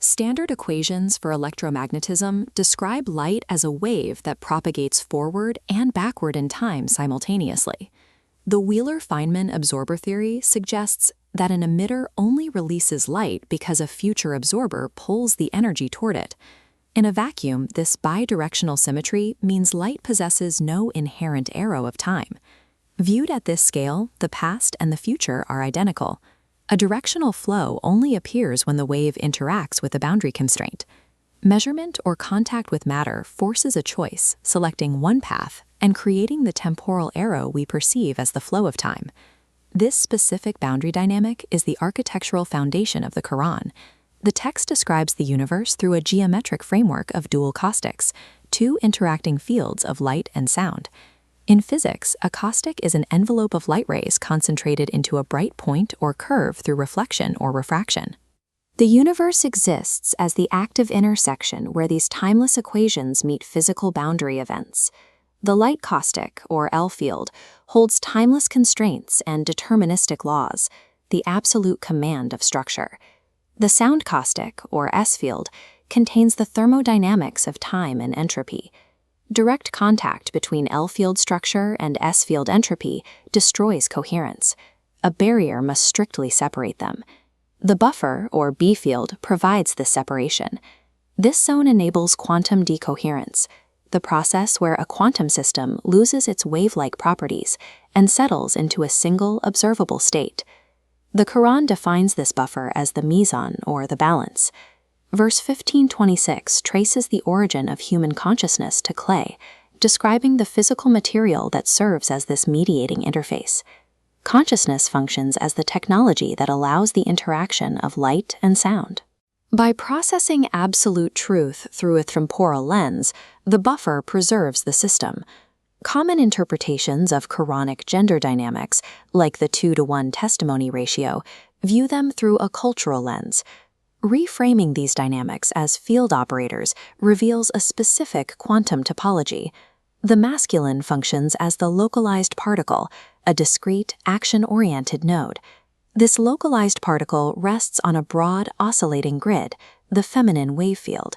Standard equations for electromagnetism describe light as a wave that propagates forward and backward in time simultaneously. The Wheeler-Feynman absorber theory suggests that an emitter only releases light because a future absorber pulls the energy toward it. In a vacuum, this bidirectional symmetry means light possesses no inherent arrow of time. Viewed at this scale, the past and the future are identical. A directional flow only appears when the wave interacts with a boundary constraint. Measurement or contact with matter forces a choice, selecting one path and creating the temporal arrow we perceive as the flow of time. This specific boundary dynamic is the architectural foundation of the Quran. The text describes the universe through a geometric framework of dual caustics, two interacting fields of light and sound. In physics, a caustic is an envelope of light rays concentrated into a bright point or curve through reflection or refraction. The universe exists as the active intersection where these timeless equations meet physical boundary events. The light caustic, or L field, holds timeless constraints and deterministic laws, the absolute command of structure. The sound caustic, or S field, contains the thermodynamics of time and entropy. Direct contact between L field structure and S field entropy destroys coherence. A barrier must strictly separate them. The buffer, or B field, provides this separation. This zone enables quantum decoherence, the process where a quantum system loses its wave-like properties and settles into a single observable state. The Quran defines this buffer as the mizan, or the balance. Verse 1526 traces the origin of human consciousness to clay, describing the physical material that serves as this mediating interface. Consciousness functions as the technology that allows the interaction of light and sound. By processing absolute truth through a temporal lens, the buffer preserves the system. Common interpretations of Quranic gender dynamics, like the 2-to-1 testimony ratio, view them through a cultural lens. Reframing these dynamics as field operators reveals a specific quantum topology. The masculine functions as the localized particle, a discrete, action-oriented node. This localized particle rests on a broad, oscillating grid, the feminine wave field.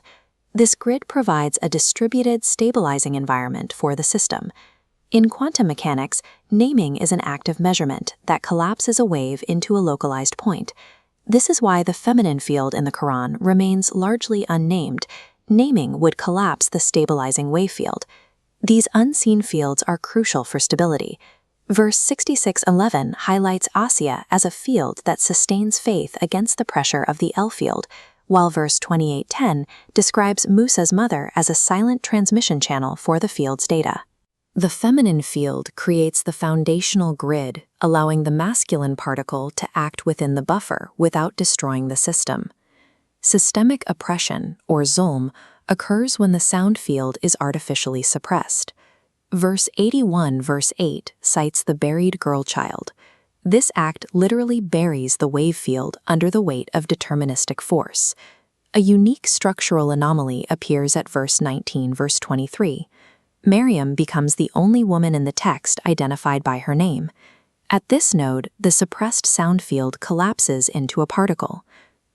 This grid provides a distributed, stabilizing environment for the system. In quantum mechanics, naming is an act of measurement that collapses a wave into a localized point. This is why the feminine field in the Quran remains largely unnamed. Naming would collapse the stabilizing wave field. These unseen fields are crucial for stability. Verse 66:11 highlights Asiya as a field that sustains faith against the pressure of the L field, while verse 28:10 describes Musa's mother as a silent transmission channel for the field's data. The feminine field creates the foundational grid, allowing the masculine particle to act within the buffer without destroying the system. Systemic oppression, or Zālim, occurs when the sound field is artificially suppressed. Verse 81, verse 8 cites the buried girl child. This act literally buries the wave field under the weight of deterministic force. A unique structural anomaly appears at verse 19, verse 23. Maryam becomes the only woman in the text identified by her name. At this node, the suppressed sound field collapses into a particle.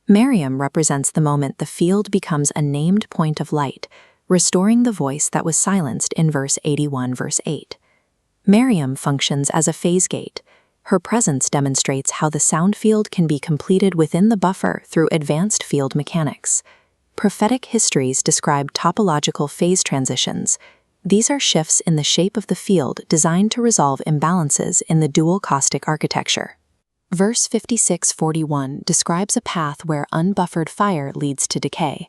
Maryam represents the moment the field becomes a named point of light, restoring the voice that was silenced in verse 81, verse 8. Maryam functions as a phase gate. Her presence demonstrates how the sound field can be completed within the buffer through advanced field mechanics. Prophetic histories describe topological phase transitions. These are shifts in the shape of the field designed to resolve imbalances in the dual-caustic architecture. Verse 56:41 describes a path where unbuffered fire leads to decay.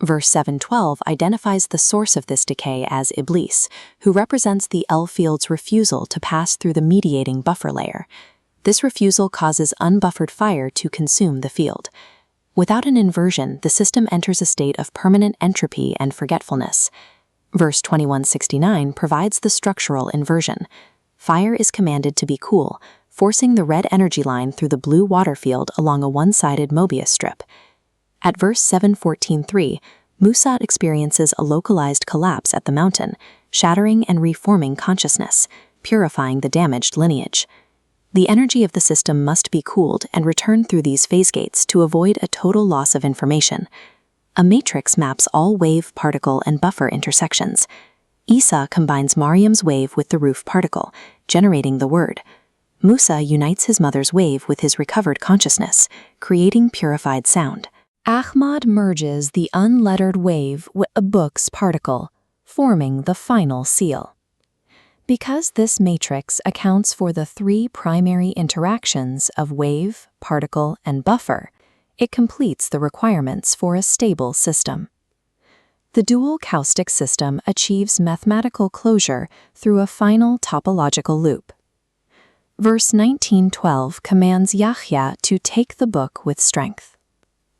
Verse 7:12 identifies the source of this decay as Iblīs, who represents the L field's refusal to pass through the mediating buffer layer. This refusal causes unbuffered fire to consume the field. Without an inversion, the system enters a state of permanent entropy and forgetfulness. Verse 2169 provides the structural inversion. Fire is commanded to be cool, forcing the red energy line through the blue water field along a one-sided Möbius strip. At verse 7:14-3, Musa experiences a localized collapse at the mountain, shattering and reforming consciousness, purifying the damaged lineage. The energy of the system must be cooled and returned through these phase gates to avoid a total loss of information. A matrix maps all wave, particle, and buffer intersections. Isa combines Maryam's wave with the roof particle, generating the word. Musa unites his mother's wave with his recovered consciousness, creating purified sound. Ahmad merges the unlettered wave with a book's particle, forming the final seal. Because this matrix accounts for the three primary interactions of wave, particle, and buffer, it completes the requirements for a stable system. The dual-caustic system achieves mathematical closure through a final topological loop. Verse 19:12 commands Yahya to take the book with strength.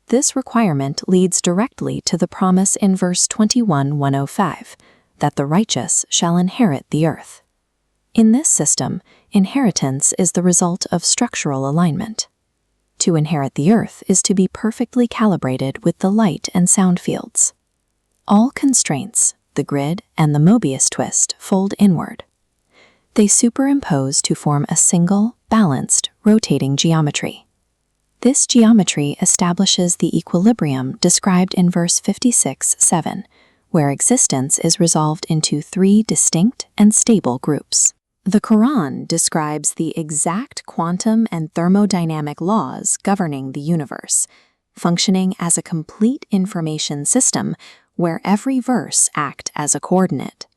This requirement leads directly to the promise in verse 21:105, that the righteous shall inherit the earth. In this system, inheritance is the result of structural alignment. To inherit the earth is to be perfectly calibrated with the light and sound fields. All constraints, the grid and the Möbius twist, fold inward. They superimpose to form a single, balanced, rotating geometry. This geometry establishes the equilibrium described in verse 56:7, where existence is resolved into three distinct and stable groups. The Quran describes the exact quantum and thermodynamic laws governing the universe, functioning as a complete information system where every verse acts as a coordinate.